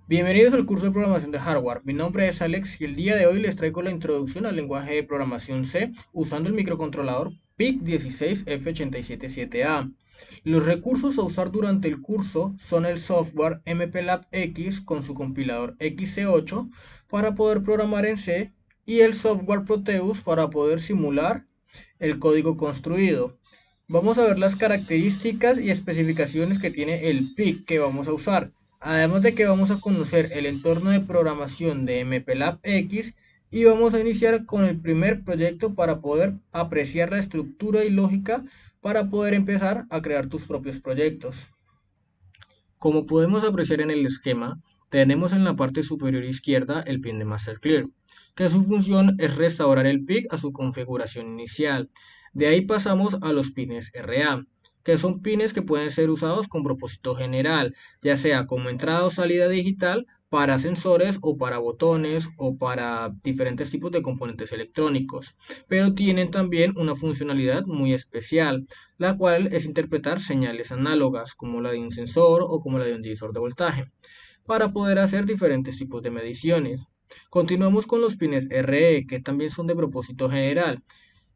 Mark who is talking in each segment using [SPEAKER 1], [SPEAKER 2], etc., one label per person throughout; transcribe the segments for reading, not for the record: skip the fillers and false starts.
[SPEAKER 1] Bienvenidos al curso de programación de hardware. Mi nombre es Alex y el día de hoy les traigo la introducción al lenguaje de programación C usando el microcontrolador PIC16F877A. Los recursos a usar durante el curso son el software MPLAB X con su compilador XC8 para poder programar en C y el software Proteus para poder simular el código construido. Vamos a ver las características y especificaciones que tiene el PIC que vamos a usar. Además de que vamos a conocer el entorno de programación de MPLAB X y vamos a iniciar con el primer proyecto para poder apreciar la estructura y lógica para poder empezar a crear tus propios proyectos. Como podemos apreciar en el esquema, tenemos en la parte superior izquierda el pin de Master Clear, que su función es restaurar el PIC a su configuración inicial. De ahí pasamos a los pines RA, que son pines que pueden ser usados con propósito general, ya sea como entrada o salida digital para sensores o para botones o para diferentes tipos de componentes electrónicos, pero tienen también una funcionalidad muy especial, la cual es interpretar señales análogas como la de un sensor o como la de un divisor de voltaje, para poder hacer diferentes tipos de mediciones. Continuamos con los pines RE, que también son de propósito general,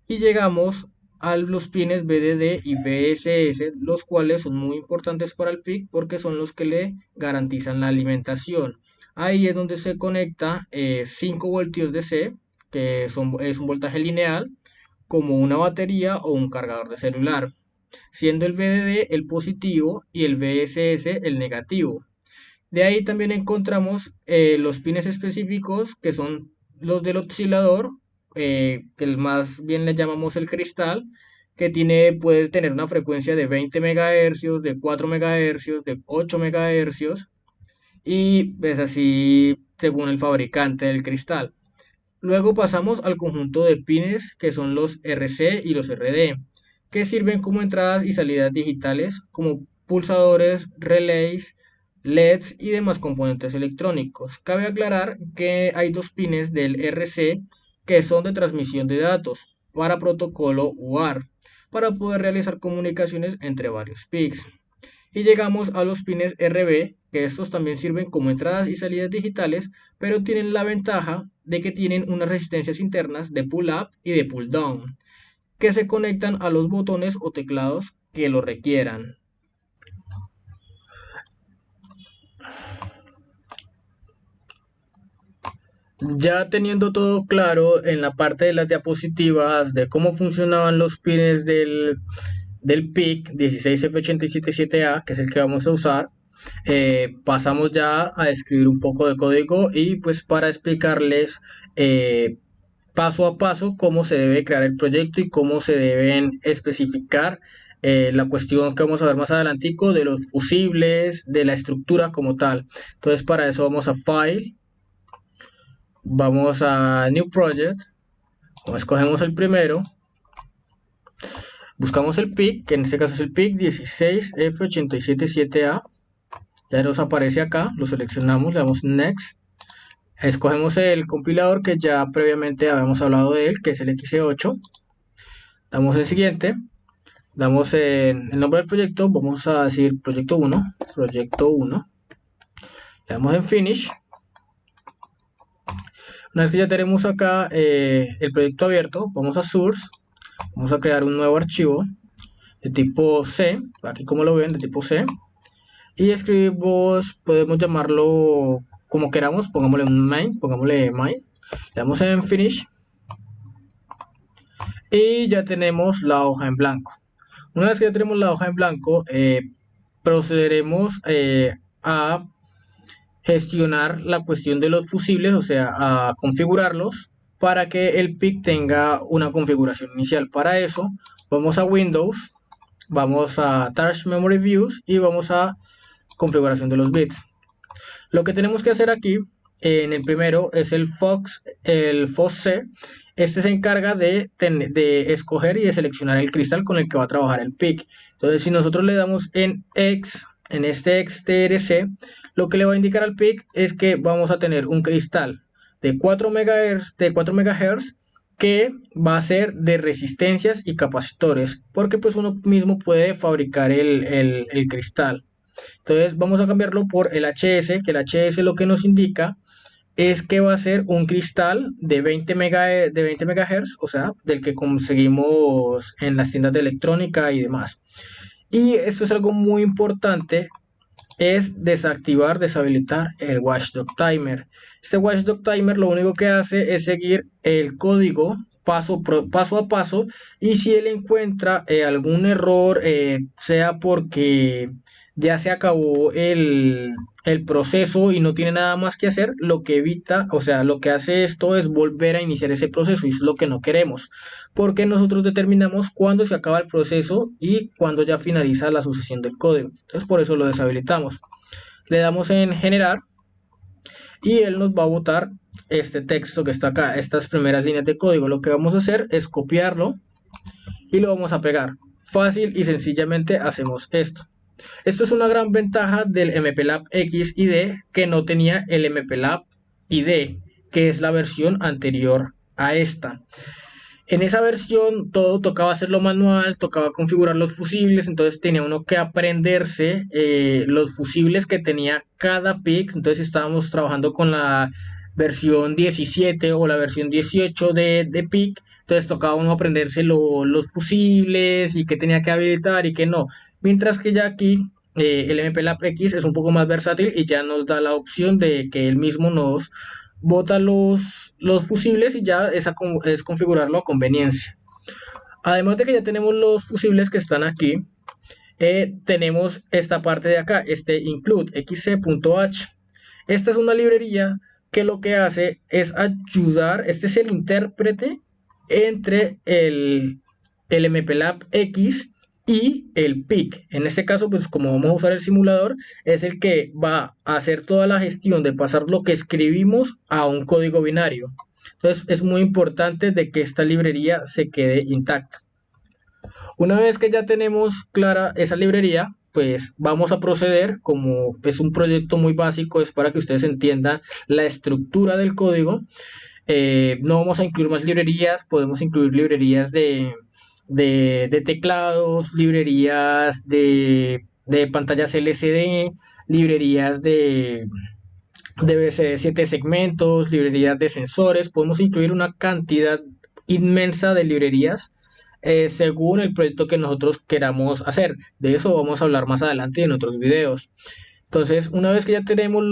[SPEAKER 1] y llegamos a los pines BDD y BSS, los cuales son muy importantes para el PIC porque son los que le garantizan la alimentación. Ahí es donde se conecta 5 voltios DC, es un voltaje lineal, como una batería o un cargador de celular, siendo el BDD el positivo y el BSS el negativo. De ahí también encontramos los pines específicos que son los del oscilador, que más bien le llamamos el cristal, que puede tener una frecuencia de 20 MHz, de 4 MHz, de 8 MHz, y es así según el fabricante del cristal. Luego pasamos al conjunto de pines que son los RC y los RD, que sirven como entradas y salidas digitales, como pulsadores, relays, LEDs y demás componentes electrónicos. Cabe aclarar que hay dos pines del RC que son de transmisión de datos para protocolo UART, para poder realizar comunicaciones entre varios PICs. Y llegamos a los pines RB, que estos también sirven como entradas y salidas digitales, pero tienen la ventaja de que tienen unas resistencias internas de pull up y de pull down, que se conectan a los botones o teclados que lo requieran. Ya teniendo todo claro en la parte de las diapositivas de cómo funcionaban los pines del PIC 16F877A, que es el que vamos a usar, pasamos ya a escribir un poco de código y pues para explicarles paso a paso cómo se debe crear el proyecto y cómo se deben especificar la cuestión que vamos a ver más adelantico de los fusibles, de la estructura como tal. Entonces para eso vamos a File, vamos a New Project, escogemos el primero, buscamos el PIC, que en este caso es el PIC 16F877A, ya nos aparece acá, lo seleccionamos, le damos Next, escogemos el compilador que ya previamente habíamos hablado de él, que es el XC8, damos en siguiente, damos en el nombre del proyecto, vamos a decir proyecto 1, le damos en Finish. Una vez que ya tenemos acá el proyecto abierto, vamos a Source, vamos a crear un nuevo archivo de tipo C, aquí como lo ven, de tipo C, y escribimos, podemos llamarlo como queramos, pongámosle main, le damos en Finish, y ya tenemos la hoja en blanco. Una vez que ya tenemos la hoja en blanco, procederemos a gestionar la cuestión de los fusibles, o sea, a configurarlos para que el PIC tenga una configuración inicial. Para eso, vamos a Windows, vamos a Touch Memory Views y vamos a configuración de los bits. Lo que tenemos que hacer aquí, en el primero, es el FOSC. Este se encarga de escoger y de seleccionar el cristal con el que va a trabajar el PIC. Entonces, si nosotros le damos en X, en este XTRC, lo que le va a indicar al PIC es que vamos a tener un cristal de 4 MHz que va a ser de resistencias y capacitores, porque pues uno mismo puede fabricar el cristal. Entonces vamos a cambiarlo por el HS, que el HS lo que nos indica es que va a ser un cristal de 20 MHz, o sea, del que conseguimos en las tiendas de electrónica y demás. Y esto es algo muy importante, es deshabilitar el Watchdog Timer. Este Watchdog Timer lo único que hace es seguir el código paso a paso, y si él encuentra algún error, sea porque ya se acabó el proceso y no tiene nada más que hacer, lo que evita, o sea, lo que hace esto es volver a iniciar ese proceso, y es lo que no queremos, porque nosotros determinamos cuándo se acaba el proceso y cuándo ya finaliza la sucesión del código. Entonces por eso lo deshabilitamos. Le damos en generar y él nos va a botar este texto que está acá, estas primeras líneas de código. Lo que vamos a hacer es copiarlo y lo vamos a pegar. Fácil y sencillamente hacemos esto. Esto es una gran ventaja del MPLAB X y D, que no tenía el MPLAB ID, que es la versión anterior a esta. En esa versión todo tocaba hacerlo manual, tocaba configurar los fusibles, entonces tenía uno que aprenderse los fusibles que tenía cada PIC. Entonces estábamos trabajando con la versión 17 o la versión 18 de PIC, entonces tocaba uno aprenderse los fusibles y qué tenía que habilitar y qué no. Mientras que ya aquí el MPLAB X es un poco más versátil y ya nos da la opción de que él mismo nos bota los fusibles, y ya es configurarlo a conveniencia. Además de que ya tenemos los fusibles que están aquí, tenemos esta parte de acá, este include xc.h. Esta es una librería que lo que hace es ayudar, este es el intérprete entre el MPLAB X y el PIC. En este caso, pues como vamos a usar el simulador, es el que va a hacer toda la gestión de pasar lo que escribimos a un código binario. Entonces es muy importante de que esta librería se quede intacta. Una vez que ya tenemos clara esa librería, pues vamos a proceder, como es un proyecto muy básico, es para que ustedes entiendan la estructura del código. No vamos a incluir más librerías, podemos incluir librerías de teclados, librerías de pantallas LCD, librerías de BCD 7 segmentos, librerías de sensores. Podemos incluir una cantidad inmensa de librerías según el proyecto que nosotros queramos hacer. De eso vamos a hablar más adelante en otros videos. Entonces, una vez que ya tenemos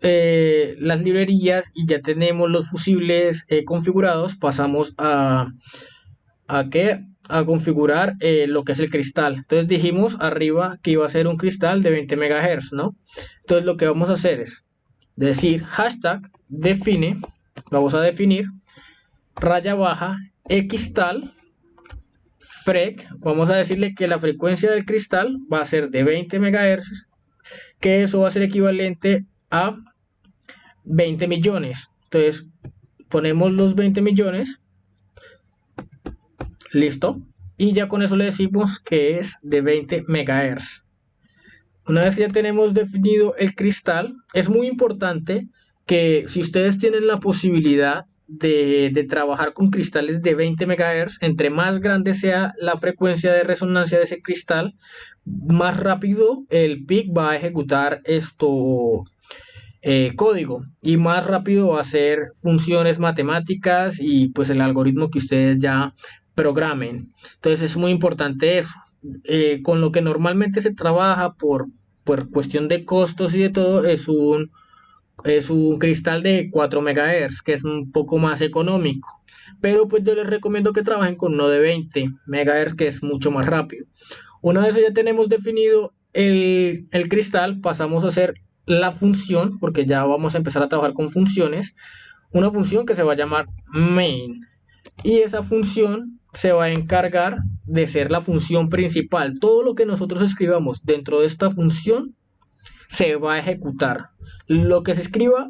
[SPEAKER 1] las librerías y ya tenemos los fusibles configurados, pasamos a configurar lo que es el cristal. Entonces dijimos arriba que iba a ser un cristal de 20 MHz, ¿no? Entonces lo que vamos a hacer es decir hashtag define, vamos a definir raya baja xtal frec, vamos a decirle que la frecuencia del cristal va a ser de 20 MHz, que eso va a ser equivalente a 20 millones. Entonces ponemos los 20 millones. Listo. Y ya con eso le decimos que es de 20 MHz. Una vez que ya tenemos definido el cristal, es muy importante que si ustedes tienen la posibilidad de trabajar con cristales de 20 MHz, entre más grande sea la frecuencia de resonancia de ese cristal, más rápido el PIC va a ejecutar código, y más rápido va a hacer funciones matemáticas y pues el algoritmo que ustedes ya programen. Entonces es muy importante eso. Con lo que normalmente se trabaja por cuestión de costos y de todo, es un cristal de 4 MHz, que es un poco más económico, pero pues yo les recomiendo que trabajen con uno de 20 MHz, que es mucho más rápido. Una vez ya tenemos definido el cristal, pasamos a hacer la función, porque ya vamos a empezar a trabajar con funciones. Una función que se va a llamar main, y esa función se va a encargar de ser la función principal. Todo lo que nosotros escribamos dentro de esta función se va a ejecutar. Lo que se escriba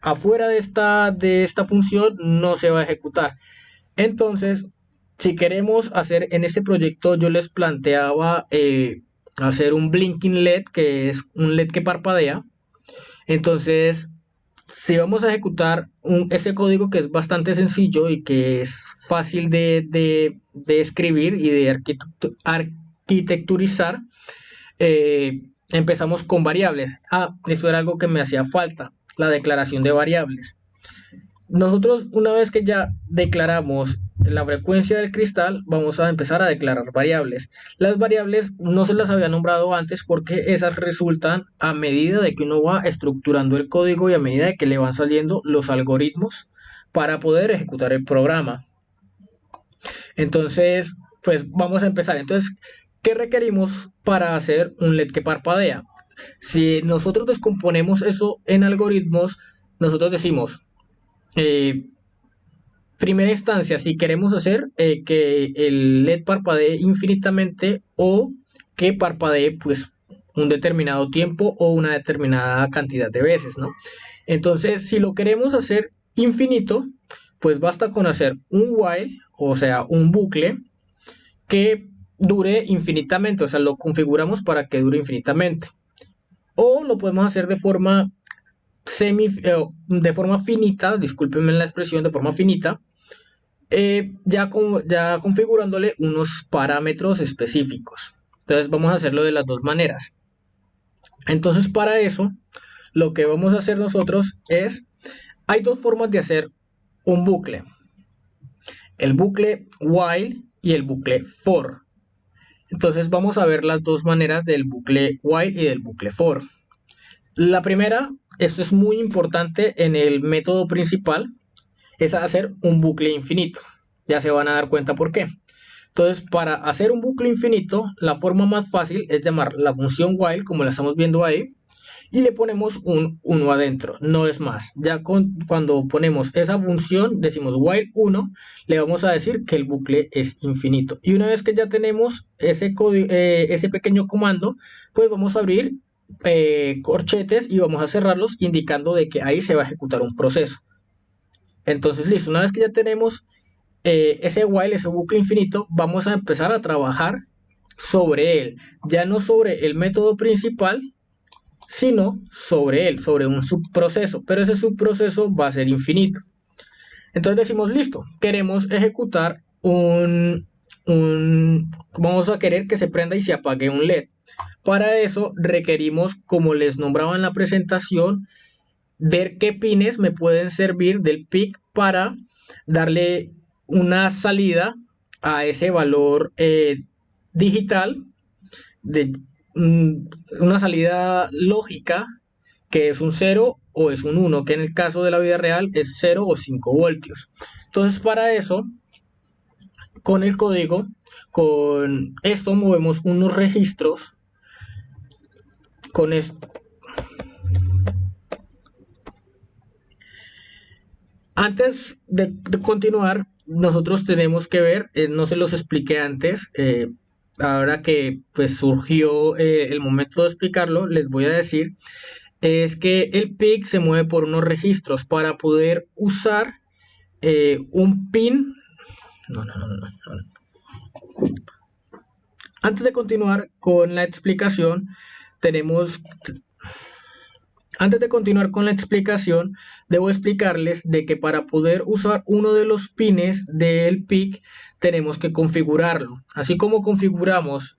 [SPEAKER 1] afuera de esta función no se va a ejecutar. Entonces, si queremos hacer en este proyecto, yo les planteaba hacer un blinking LED, que es un LED que parpadea. Entonces, si vamos a ejecutar ese código, que es bastante sencillo y que es fácil de escribir y de arquitecturizar, empezamos con variables. Eso era algo que me hacía falta, la declaración de variables. Nosotros, una vez que ya declaramos la frecuencia del cristal, vamos a empezar a declarar variables. Las variables no se las había nombrado antes porque esas resultan a medida de que uno va estructurando el código y a medida de que le van saliendo los algoritmos para poder ejecutar el programa. Entonces, pues vamos a empezar. Entonces, ¿qué requerimos para hacer un LED que parpadea? Si nosotros descomponemos eso en algoritmos, nosotros decimos, primera instancia, si queremos hacer que el LED parpadee infinitamente o que parpadee pues un determinado tiempo o una determinada cantidad de veces, ¿no? Entonces, si lo queremos hacer infinito, pues basta con hacer un while, o sea, un bucle que dure infinitamente, o sea, lo configuramos para que dure infinitamente. O lo podemos hacer de forma de forma finita, discúlpenme la expresión, de forma finita, ya configurándole unos parámetros específicos. Entonces vamos a hacerlo de las dos maneras. Entonces para eso, lo que vamos a hacer nosotros es, hay dos formas de hacer un bucle. El bucle while y el bucle for. Entonces vamos a ver las dos maneras del bucle while y del bucle for. La primera, esto es muy importante en el método principal, es hacer un bucle infinito. Ya se van a dar cuenta por qué. Entonces, para hacer un bucle infinito, la forma más fácil es llamar la función while, como la estamos viendo ahí, y le ponemos un 1 adentro, no es más. Ya cuando ponemos esa función, decimos while 1, le vamos a decir que el bucle es infinito. Y una vez que ya tenemos ese pequeño comando, pues vamos a abrir corchetes y vamos a cerrarlos indicando de que ahí se va a ejecutar un proceso. Entonces, listo, una vez que ya tenemos ese while, ese bucle infinito, vamos a empezar a trabajar sobre él, ya no sobre el método principal, sino sobre él, sobre un subproceso, pero ese subproceso va a ser infinito. Entonces decimos, listo, queremos ejecutar vamos a querer que se prenda y se apague un LED. Para eso requerimos, como les nombraba en la presentación, ver qué pines me pueden servir del PIC para darle una salida a ese valor digital, de una salida lógica, que es un 0 o es un 1, que en el caso de la vida real es 0 o 5 voltios. Entonces para eso, con el código, con esto movemos unos registros, con esto. Antes de continuar, nosotros tenemos que ver, no se los expliqué antes, ahora que pues surgió el momento de explicarlo, les voy a decir, es que el PIC se mueve por unos registros para poder usar un pin. No. Antes de continuar con la explicación, debo explicarles de que para poder usar uno de los pines del PIC tenemos que configurarlo. Así como configuramos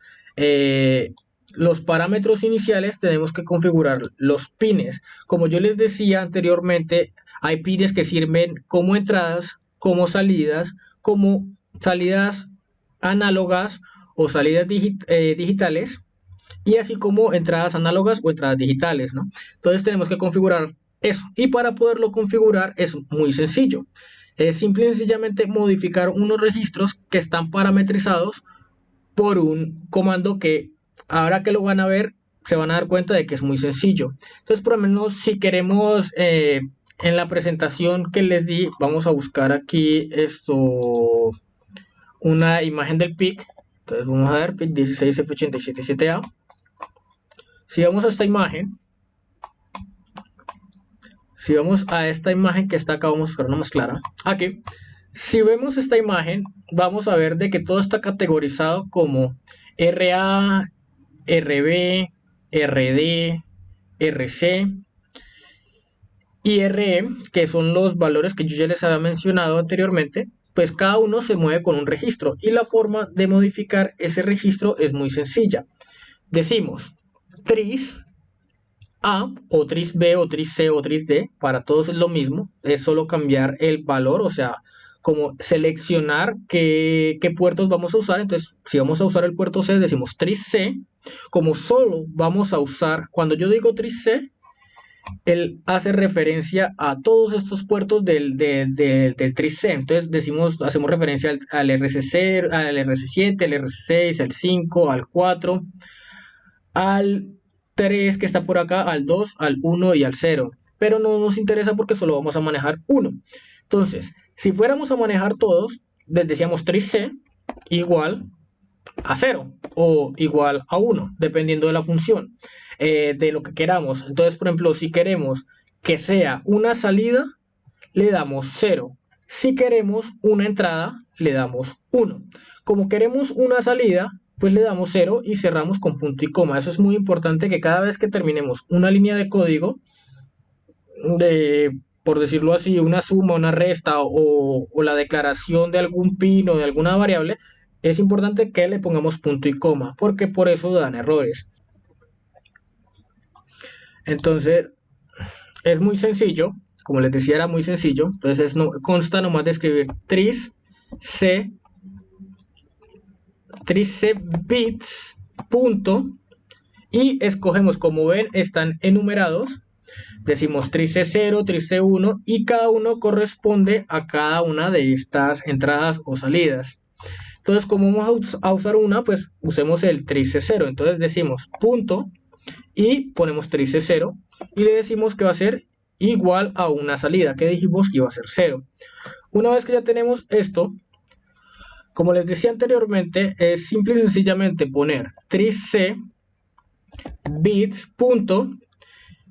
[SPEAKER 1] los parámetros iniciales, tenemos que configurar los pines. Como yo les decía anteriormente, hay pines que sirven como entradas, como salidas análogas o salidas digitales, y así como entradas análogas o entradas digitales, ¿no? Entonces tenemos que configurar eso, y para poderlo configurar es muy sencillo. Es simple y sencillamente modificar unos registros que están parametrizados por un comando que ahora que lo van a ver se van a dar cuenta de que es muy sencillo. Entonces, por lo menos si queremos en la presentación que les di, vamos a buscar aquí una imagen del PIC. Entonces vamos a ver PIC 16F877A. Si vamos a esta imagen, que está acá, vamos a buscar una más clara. Aquí, si vemos esta imagen, vamos a ver de que todo está categorizado como RA, RB, RD, RC y RE, que son los valores que yo ya les había mencionado anteriormente. Pues cada uno se mueve con un registro y la forma de modificar ese registro es muy sencilla. Decimos tris A o tris B o tris C o tris D, para todos es lo mismo, es solo cambiar el valor, o sea, como seleccionar qué puertos vamos a usar. Entonces, si vamos a usar el puerto C, decimos tris C. Como solo vamos a usar, cuando yo digo tris C, él hace referencia a todos estos puertos del tris C. Entonces hacemos referencia al RC0, al RC7, al RC6, al 5, al 4, al 3 que está por acá, al 2, al 1 y al 0. Pero no nos interesa porque solo vamos a manejar uno. Entonces, si fuéramos a manejar todos, les decíamos tris C igual a 0 o igual a 1, dependiendo de la función, de lo que queramos. Entonces, por ejemplo, si queremos que sea una salida, le damos 0. Si queremos una entrada, le damos 1. Como queremos una salida, pues le damos 0 y cerramos con punto y coma. Eso es muy importante, que cada vez que terminemos una línea de código, por decirlo así, una suma, una resta o la declaración de algún pin o de alguna variable, es importante que le pongamos punto y coma, porque por eso dan errores. Entonces, es muy sencillo, como les decía, era muy sencillo. Entonces, consta nomás de escribir tris C bits punto, y escogemos, como ven, están enumerados. Decimos tris C0, tris C1, y cada uno corresponde a cada una de estas entradas o salidas. Entonces, como vamos a usar una, pues usemos el tris C0. Entonces decimos punto y ponemos tris C0 y le decimos que va a ser igual a una salida, que dijimos que iba a ser 0. Una vez que ya tenemos esto, como les decía anteriormente, es simple y sencillamente poner tris C bits punto,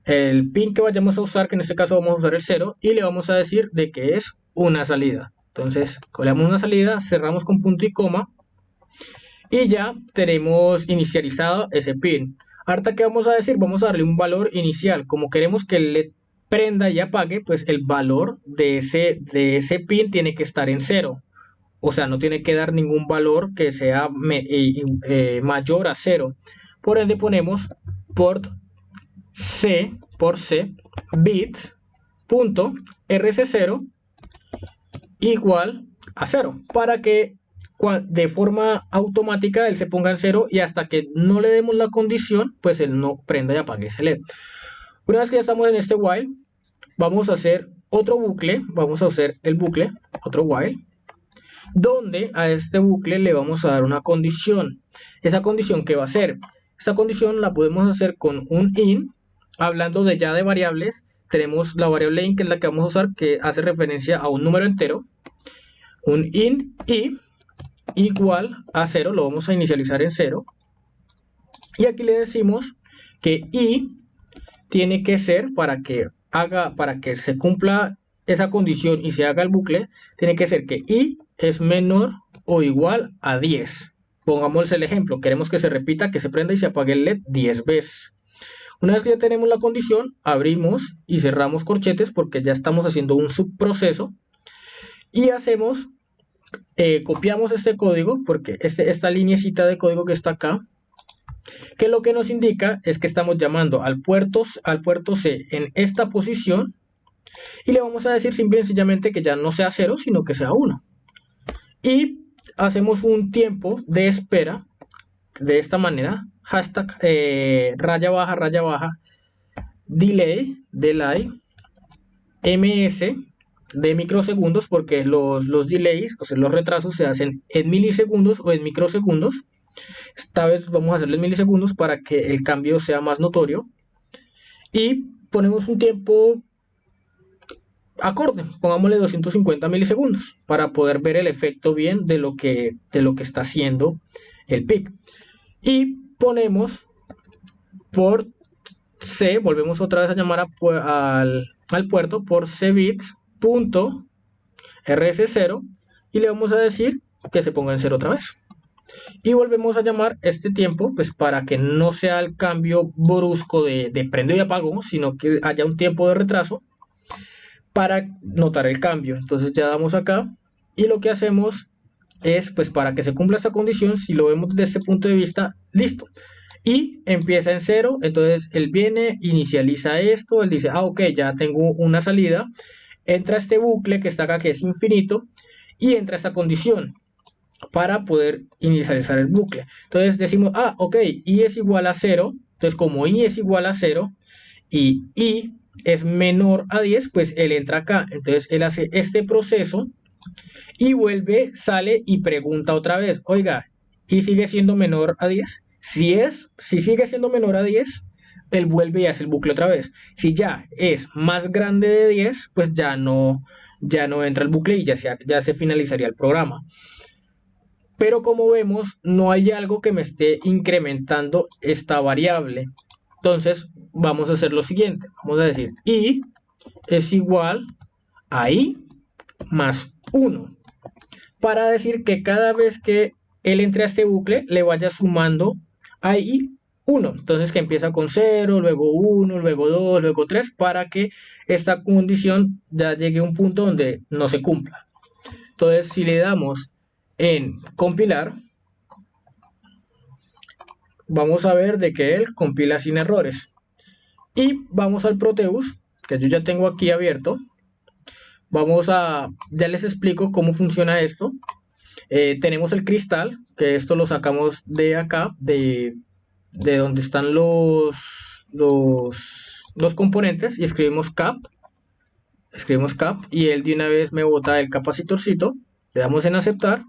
[SPEAKER 1] el pin que vayamos a usar, que en este caso vamos a usar el 0, y le vamos a decir de que es una salida. Entonces, colgamos una salida, cerramos con punto y coma, y ya tenemos inicializado ese pin. Ahorita, ¿qué vamos a decir? Vamos a darle un valor inicial. Como queremos que el LED prenda y apague, pues el valor de ese pin tiene que estar en 0. O sea, no tiene que dar ningún valor que sea mayor a 0. Por ende, ponemos port C bits punto RC0 igual a 0, para que de forma automática él se ponga en 0, y hasta que no le demos la condición, pues él no prenda y apague ese LED. Una vez que ya estamos en este while, vamos a hacer otro bucle. Vamos a hacer el bucle, otro while, donde a este bucle le vamos a dar una condición. Esa condición, ¿qué va a ser? Esta condición la podemos hacer con un in. Hablando ya de variables, tenemos la variable in, que es la que vamos a usar, que hace referencia a un número entero. Un in i igual a 0, lo vamos a inicializar en 0. Y aquí le decimos que i tiene que ser, para que se cumpla esa condición y se haga el bucle, tiene que ser que i es menor o igual a 10. Pongamos el ejemplo, queremos que se repita, que se prenda y se apague el LED 10 veces. Una vez que ya tenemos la condición, abrimos y cerramos corchetes, porque ya estamos haciendo un subproceso, y hacemos, copiamos este código, porque esta lineecita de código que está acá, que lo que nos indica es que estamos llamando al puerto C en esta posición, y le vamos a decir simple y sencillamente que ya no sea 0, sino que sea 1. Y hacemos un tiempo de espera de esta manera, hashtag raya baja delay ms de microsegundos, porque los delays, o sea, los retrasos, se hacen en milisegundos o en microsegundos. Esta vez vamos a hacerlo en milisegundos para que el cambio sea más notorio, y ponemos un tiempo acorde, pongámosle 250 milisegundos para poder ver el efecto bien de lo que está haciendo el PIC. Y ponemos por C, volvemos otra vez a llamar al puerto por cbits.rc0, y le vamos a decir que se ponga en 0 otra vez. Y volvemos a llamar este tiempo, pues para que no sea el cambio brusco de prendo y apago, sino que haya un tiempo de retraso para notar el cambio. Entonces ya damos acá, y lo que hacemos es, pues para que se cumpla esta condición, si lo vemos desde este punto de vista, listo. y empieza en 0, entonces él viene, inicializa esto, él dice, ah, ok, ya tengo una salida, entra a este bucle que está acá, que es infinito, y entra a esta condición para poder inicializar el bucle. Entonces decimos, ah, ok, i es igual a 0, entonces como i es igual a 0 y i es menor a 10, pues él entra acá, entonces él hace este proceso y vuelve, sale y pregunta otra vez, oiga, ¿y sigue siendo menor a 10? Si sigue siendo menor a 10, él vuelve y hace el bucle otra vez. Si ya es más grande de 10, pues ya no entra el bucle y ya se finalizaría el programa. Pero como vemos, no hay algo que me esté incrementando esta variable. Entonces, vamos a hacer lo siguiente. Vamos a decir, i es igual a i más 1. Para decir que cada vez que él entre a este bucle, le vaya sumando a i 1. Entonces, que empieza con 0, luego 1, luego 2, luego 3, para que esta condición ya llegue a un punto donde no se cumpla. Entonces, si le damos en compilar, vamos a ver de que él compila sin errores. Y vamos al Proteus, que yo ya tengo aquí abierto. Ya les explico cómo funciona esto. Tenemos el cristal, que esto lo sacamos de acá, de donde están los componentes, y escribimos cap y él de una vez me bota el capacitorcito, le damos en aceptar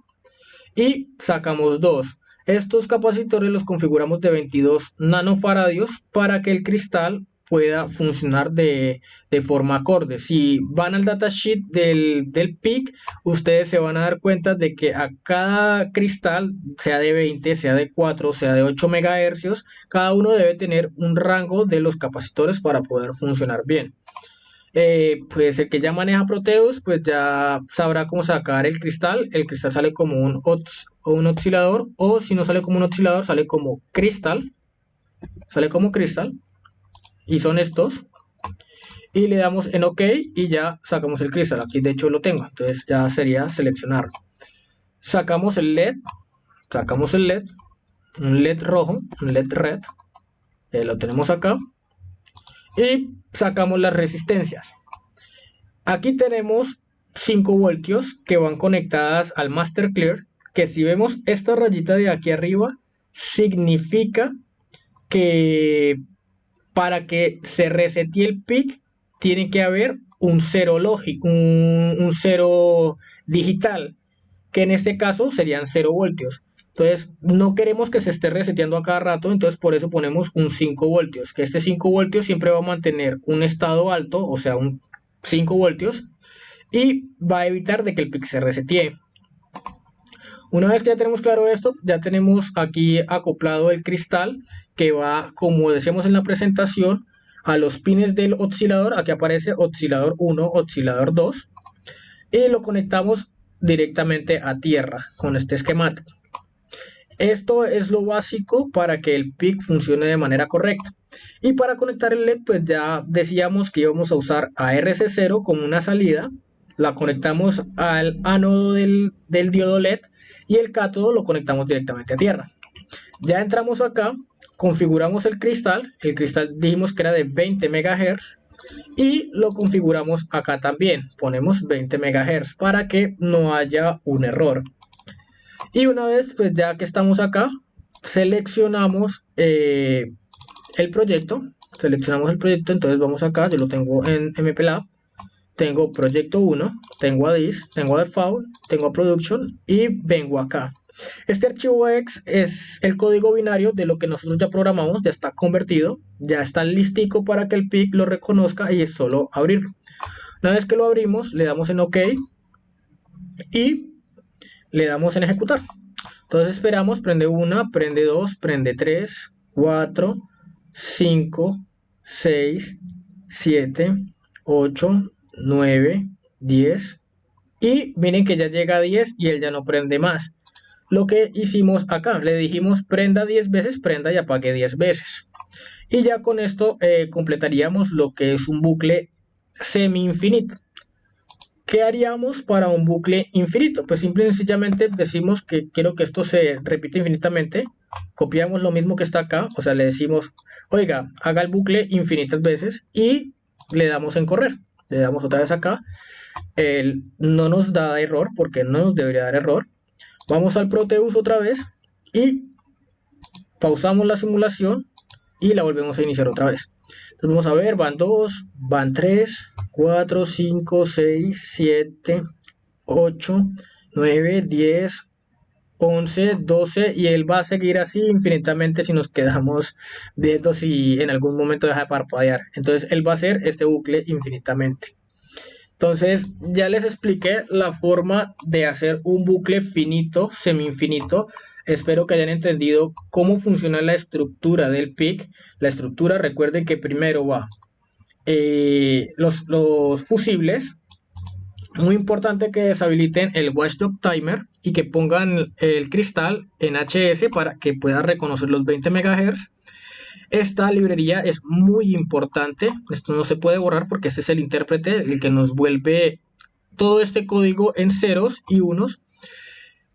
[SPEAKER 1] y sacamos dos. Estos capacitores los configuramos de 22 nanofaradios para que el cristal pueda funcionar de forma acorde. Si van al datasheet del PIC, ustedes se van a dar cuenta de que a cada cristal, sea de 20, sea de 4, sea de 8 MHz, cada uno debe tener un rango de los capacitores para poder funcionar bien. Pues el que ya maneja Proteus, pues ya sabrá cómo sacar el cristal. El cristal sale como un oscilador, o si no sale como un oscilador, sale como cristal. Y son estos. Y le damos en OK y ya sacamos el cristal. Aquí de hecho lo tengo, entonces ya sería seleccionarlo. Sacamos el LED, un LED rojo, un LED red. Lo tenemos acá. Y sacamos las resistencias. Aquí tenemos 5 voltios que van conectadas al Master Clear, que si vemos esta rayita de aquí arriba, significa que para que se resete el PIC, tiene que haber un cero lógico, un cero digital, que en este caso serían 0 voltios. Entonces, no queremos que se esté reseteando a cada rato, entonces por eso ponemos un 5 voltios, que este 5 voltios siempre va a mantener un estado alto, o sea, un 5 voltios, y va a evitar de que el PIC se resetee. Una vez que ya tenemos claro esto, ya tenemos aquí acoplado el cristal que va, como decíamos en la presentación, a los pines del oscilador. Aquí aparece oscilador 1, oscilador 2, y lo conectamos directamente a tierra con este esquemático. Esto es lo básico para que el PIC funcione de manera correcta. Y para conectar el LED, pues ya decíamos que íbamos a usar a RC0 como una salida. La conectamos al ánodo del diodo LED y el cátodo lo conectamos directamente a tierra. Ya entramos acá, configuramos el cristal dijimos que era de 20 MHz y lo configuramos acá también. Ponemos 20 MHz para que no haya un error. Y una vez, pues ya que estamos acá, seleccionamos el proyecto. Entonces vamos acá, yo lo tengo en MPLAB. Tengo proyecto 1, tengo a This, tengo a Default, tengo a Production y vengo acá. Este archivo ex es el código binario de lo que nosotros ya programamos, ya está convertido, ya está listico para que el PIC lo reconozca y es solo abrirlo. Una vez que lo abrimos, le damos en OK y le damos en ejecutar. Entonces esperamos, prende 1, prende 2, prende 3, 4, 5, 6, 7, 8, 9, 10 y miren que ya llega a 10 y él ya no prende más. Lo que hicimos acá, le dijimos prenda 10 veces, prenda y apague 10 veces. Y ya con esto completaríamos lo que es un bucle semi-infinito. ¿Qué haríamos para un bucle infinito? Pues simple y sencillamente decimos que quiero que esto se repita infinitamente. copiamos lo mismo que está acá, o sea, le decimos, oiga, haga el bucle infinitas veces y le damos en correr. Le damos otra vez acá. No nos da error porque no nos debería dar error. Vamos al Proteus otra vez y pausamos la simulación y la volvemos a iniciar otra vez. Entonces vamos a ver, van 2, van 3, 4, 5, 6, 7, 8, 9, 10, 11, 12 y él va a seguir así infinitamente si nos quedamos viendo si en algún momento deja de parpadear. Entonces él va a hacer este bucle infinitamente. Entonces ya les expliqué la forma de hacer un bucle finito, semi-infinito. Espero que hayan entendido cómo funciona la estructura del PIC. La estructura, recuerden que primero va los fusibles. Muy importante que deshabiliten el Watchdog Timer y que pongan el cristal en HS para que pueda reconocer los 20 MHz. Esta librería es muy importante, esto no se puede borrar porque este es el intérprete el que nos vuelve todo este código en ceros y unos.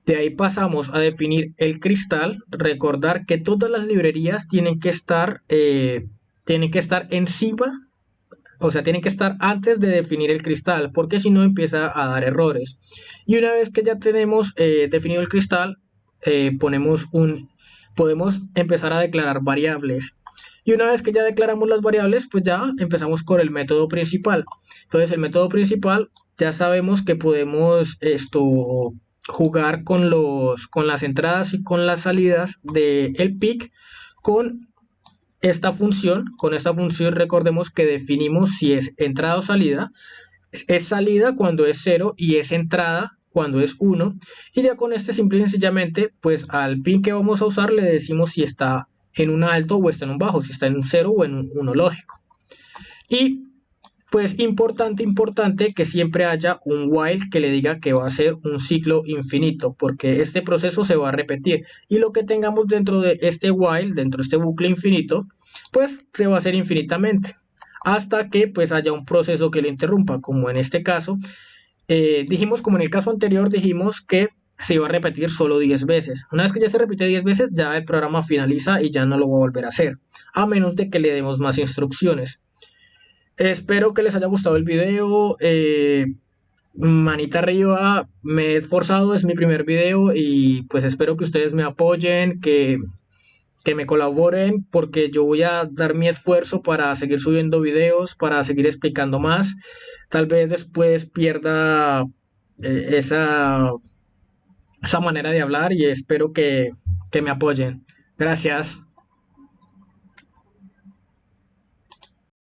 [SPEAKER 1] De ahí pasamos a definir el cristal, recordar que todas las librerías tienen que estar encima, o sea, tienen que estar antes de definir el cristal, porque si no empieza a dar errores. Y una vez que ya tenemos definido el cristal, podemos empezar a declarar variables. Y una vez que ya declaramos las variables, pues ya empezamos con el método principal. Entonces el método principal ya sabemos que podemos jugar con las entradas y con las salidas del PIC con esta función. Con esta función recordemos que definimos si es entrada o salida. Es salida cuando es 0 y es entrada cuando es 1. Y ya con este simple y sencillamente, pues al pin que vamos a usar le decimos si está en un alto o está en un bajo, si está en un 0 o en un 1 lógico. Y pues importante que siempre haya un while que le diga que va a ser un ciclo infinito, porque este proceso se va a repetir y lo que tengamos dentro de este while, dentro de este bucle infinito, pues se va a hacer infinitamente hasta que pues haya un proceso que lo interrumpa, como en este caso dijimos, como en el caso anterior dijimos que se iba a repetir solo 10 veces. Una vez que ya se repite 10 veces, ya el programa finaliza y ya no lo va a volver a hacer, a menos de que le demos más instrucciones. Espero que les haya gustado el video. Manita arriba, me he esforzado, es mi primer video y pues espero que ustedes me apoyen, que me colaboren, porque yo voy a dar mi esfuerzo para seguir subiendo videos, para seguir explicando más. Tal vez después pierda esa manera de hablar y espero que me apoyen. Gracias.